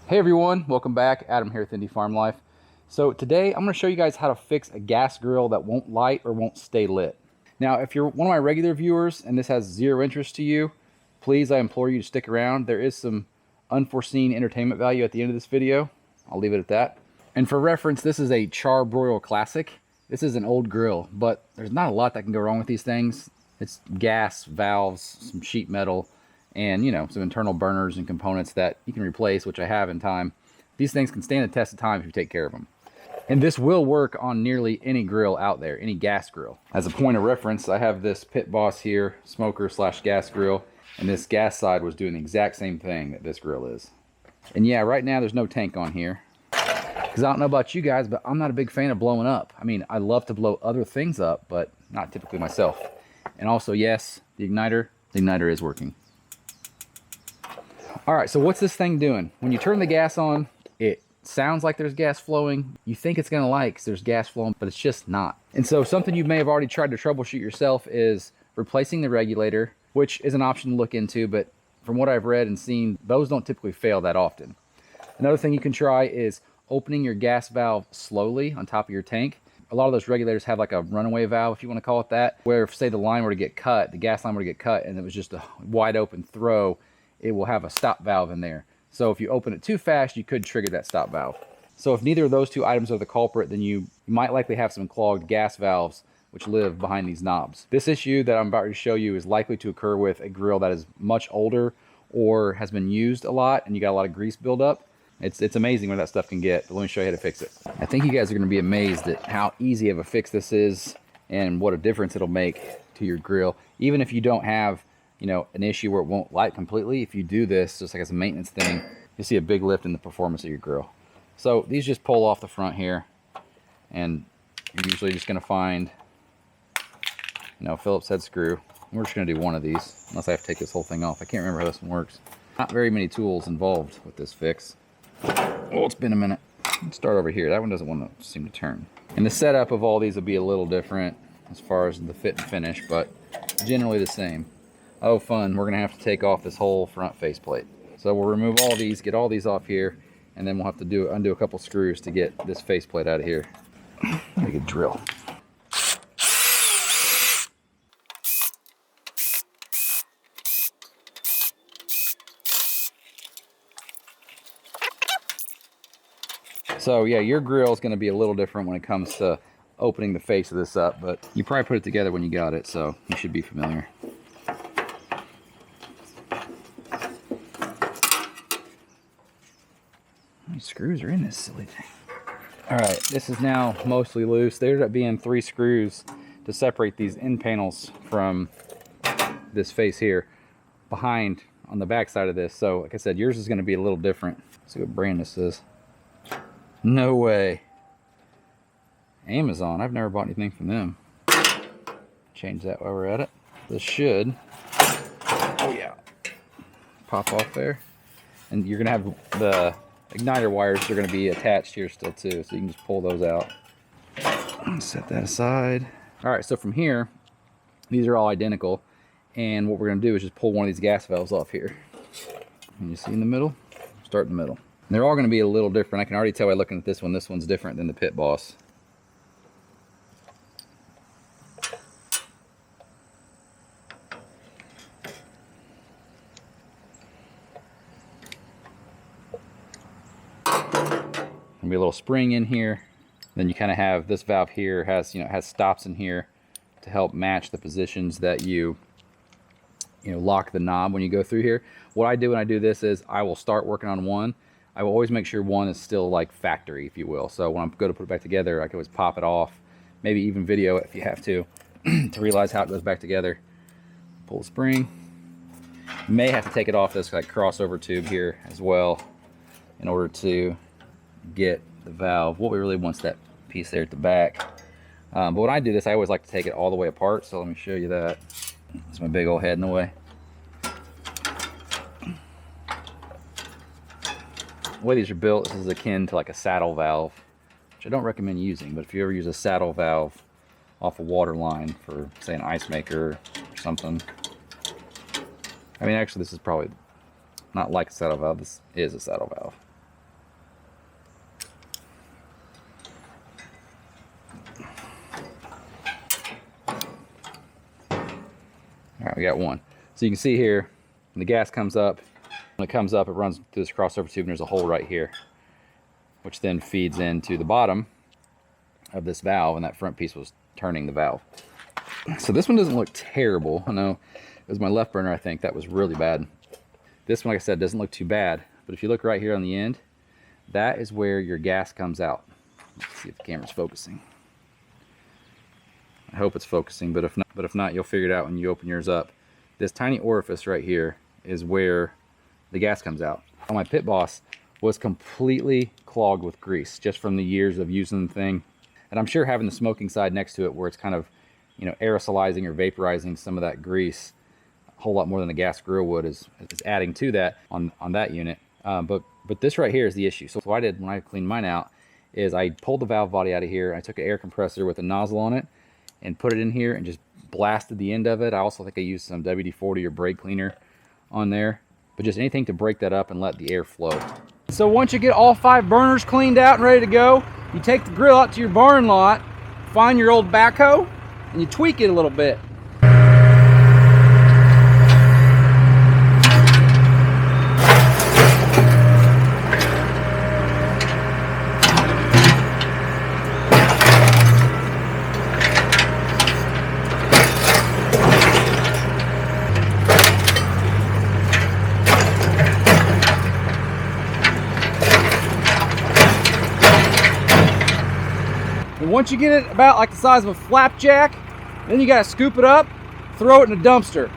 Hey everyone, welcome back. Adam here with Indie Farm Life. So today I'm going to show you guys how to fix a gas grill that won't light or won't stay lit. Now if you're one of my regular viewers and this has zero interest to you, please, I implore you to stick around. There is some unforeseen entertainment value at the end of this video. I'll leave it at that. And for reference, this is a Char-Broil Classic. This is an old grill, but there's not a lot that can go wrong with these things. It's gas, valves, some sheet metal, and some internal burners and components that you can replace, which I have in time. These things can stand the test of time if you take care of them. And this will work on nearly any grill out there, any gas grill. As a point of reference, I have this Pit Boss here, smoker / gas grill, and this gas side was doing the exact same thing that this grill is. And yeah, right now there's no tank on here. Because I don't know about you guys, but I'm not a big fan of blowing up. I mean, I love to blow other things up, but not typically myself. And also, yes, the igniter is working. All right, so what's this thing doing? When you turn the gas on, it sounds like there's gas flowing. You think it's gonna light because there's gas flowing, but it's just not. And so something you may have already tried to troubleshoot yourself is replacing the regulator, which is an option to look into, but from what I've read and seen, those don't typically fail that often. Another thing you can try is opening your gas valve slowly on top of your tank. A lot of those regulators have like a runaway valve, if you want to call it that, where if, say, the line were to get cut, the gas line were to get cut, and it was just a wide open throw, it will have a stop valve in there. So if you open it too fast, you could trigger that stop valve. So if neither of those two items are the culprit, then you might likely have some clogged gas valves which live behind these knobs. This issue that I'm about to show you is likely to occur with a grill that is much older or has been used a lot and you got a lot of grease buildup. It's amazing where that stuff can get, but let me show you how to fix it. I think you guys are going to be amazed at how easy of a fix this is and what a difference it'll make to your grill. Even if you don't have an issue where it won't light completely, if you do this just like as a maintenance thing, you'll see a big lift in the performance of your grill. So these just pull off the front here, and you're usually just going to find Phillips head screw. We're just going to do one of these unless I have to take this whole thing off. I can't remember how this one works. Not very many tools involved with this fix. Oh, it's been a minute. Let's start over here. That one doesn't want to seem to turn. And the setup of all these will be a little different as far as the fit and finish, but generally the same. Oh, fun. We're going to have to take off this whole front faceplate. So we'll remove all these, get all these off here, and then we'll have to undo a couple screws to get this faceplate out of here. Make a drill. So yeah, your grill is going to be a little different when it comes to opening the face of this up, but you probably put it together when you got it, so you should be familiar. How many screws are in this silly thing? All right, this is now mostly loose. There ended up being 3 screws to separate these end panels from this face here behind on the back side of this. So like I said, yours is going to be a little different. Let's see what brand this is. No way. Amazon. I've never bought anything from them. Change that while we're at it. This should, oh yeah, pop off there. And you're gonna have the igniter wires are gonna be attached here still too, so you can just pull those out. Set that aside. All right, so from here, these are all identical, and what we're gonna do is just pull one of these gas valves off here. And you see in the middle? Start in the middle. And they're all gonna be a little different. I can already tell by looking at this one. This one's different than the Pit Boss. Be a little spring in here. Then you kind of have this valve here has has stops in here to help match the positions that you lock the knob when you go through here. What I do when I do this is I will start working on one. I will always make sure one is still like factory, if you will. So when I'm going to put it back together, I can always pop it off, maybe even video it if you have to to realize how it goes back together. Pull the spring. You may have to take it off this like crossover tube here as well in order to get the valve. What we really want is that piece there at the back. But when I do this, I always like to take it all the way apart. So let me show you that. That's my big old head in the way. The way these are built, this is akin to like a saddle valve, which I don't recommend using. But if you ever use a saddle valve off a water line for, say, an ice maker or something. I mean, actually, this is probably not like a saddle valve. This is a saddle valve. we got one. So you can see here, when the gas comes up, when it comes up, it runs through this crossover tube, and there's a hole right here, which then feeds into the bottom of this valve, and that front piece was turning the valve. So this one doesn't look terrible. I know it was my left burner, I think, that was really bad. This one, like I said, doesn't look too bad, but if you look right here on the end, that is where your gas comes out. Let's see if the camera's focusing. I hope it's focusing, but if not, you'll figure it out when you open yours up. This tiny orifice right here is where the gas comes out. My Pit Boss was completely clogged with grease just from the years of using the thing. And I'm sure having the smoking side next to it where it's kind of, you know, aerosolizing or vaporizing some of that grease a whole lot more than the gas grill would is adding to that on that unit. But this right here is the issue. So what I did when I cleaned mine out is I pulled the valve body out of here. I took an air compressor with a nozzle on it and put it in here and just blasted the end of it. I also think I used some WD-40 or brake cleaner on there, but just anything to break that up and let the air flow. So once you get all 5 burners cleaned out and ready to go, you take the grill out to your barn lot, find your old backhoe, and you tweak it a little bit. And once you get it about like the size of a flapjack, then you gotta scoop it up, throw it in a dumpster.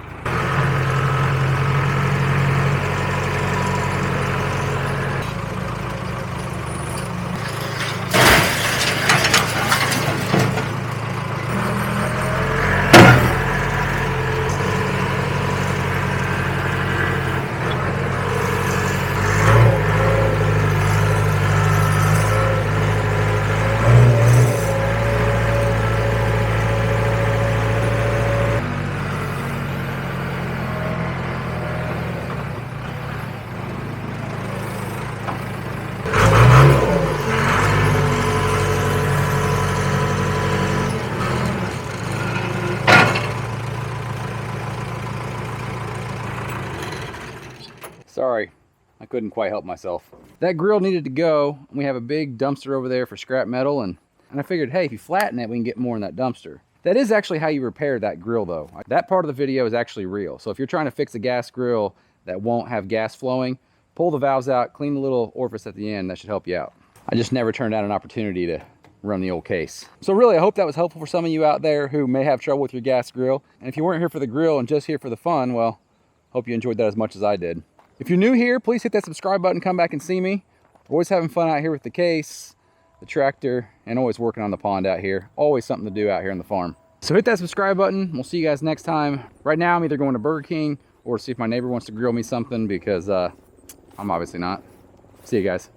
Sorry, I couldn't quite help myself. That grill needed to go. We have a big dumpster over there for scrap metal, and I figured, hey, if you flatten it, we can get more in that dumpster. That is actually how you repair that grill though. That part of the video is actually real. So if you're trying to fix a gas grill that won't have gas flowing, pull the valves out, clean the little orifice at the end, that should help you out. I just never turned down an opportunity to run the old case. So really, I hope that was helpful for some of you out there who may have trouble with your gas grill. And if you weren't here for the grill and just here for the fun, well, hope you enjoyed that as much as I did. If you're new here, please hit that subscribe button, come back and see me. Always having fun out here with the case, the tractor, and always working on the pond out here. Always something to do out here on the farm. So hit that subscribe button. We'll see you guys next time. Right now, I'm either going to Burger King or see if my neighbor wants to grill me something because I'm obviously not. See you guys.